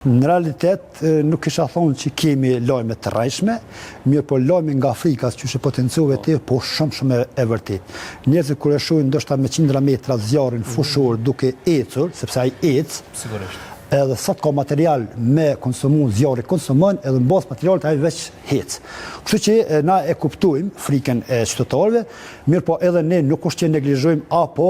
Në realitet nuk kisha thonë që kemi lajme të rrejshme, mirë po lajme nga Afrika, që shë potencove të, po shumë e vërtet. Njerëzit kur e shohin ndoshta me qindra metra zjarrin fushor duke ecur, sepse ai Sigurisht. Edhe sot ka material me konsumu, zjarri konsumon, edhe në bazë materialit ai veç hec. Kështu që na e kuptojmë frikën e qytetarëve, mirë po edhe ne nuk është që neglizhojmë apo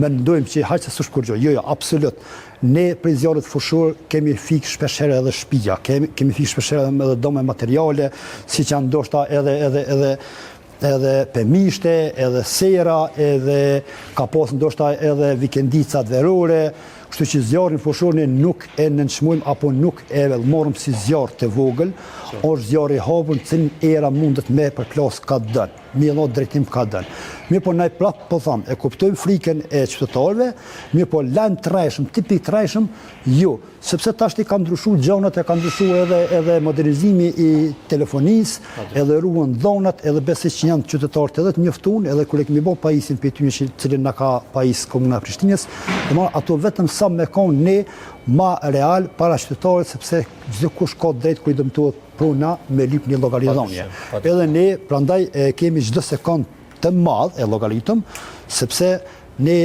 mendojmë që hajtë se s'është kur gjë. Jo, absolut. Ne për zjarrit fushor kemi fik shpeshherë edhe shtëpia, kemi fik shpeshherë edhe dome materiale, siç janë ndoshta edhe pemishte, edhe sera, edhe ka pas ndoshta edhe vikendicat verore. Kështu që zjarrin fushor ne nuk e nënçmojmë apo nuk e marrim si zjarr të vogël, është zjarr i hapur, cilin era mundet me përplas ka dën, me lloj drejtim ka dën. Mirë po nai prap po them, e kuptojmë frikën e qytetarëve, mirë po lajm të rrejshëm, tipik të rrejshëm, jo, sepse tash i ka ndryshuar gjonat, e ka ndryshuar edhe modernizimi i telefonisë, edhe ruan dhonat, edhe besoj që janë qytetarët edhe të njoftuar, edhe kur e kemi bërë pajisin për ty që cilin na ka pajis Komuna e Prishtinës, domethënë ato vetëm sa me konë ne ma real para qytetarët, sepse çdo kush ka drejt kur i dëmtohet pruna me lip një llogaridhënie. Edhe ne prandaj kemi çdo sekond të madh e llogaritëm, sepse ne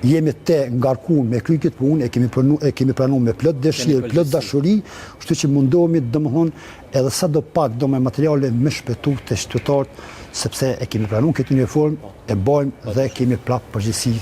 jemi të ngarkuar me kry këtë punë, e kemi pranuar me plot dëshirë, plot dashuri, kështu që mundohemi domethënë edhe sa do pak do me materiale me shpëtu të qytetarët, sepse e kemi pranuar këtë uniform, e bëjmë dhe kemi prap përgjegjësi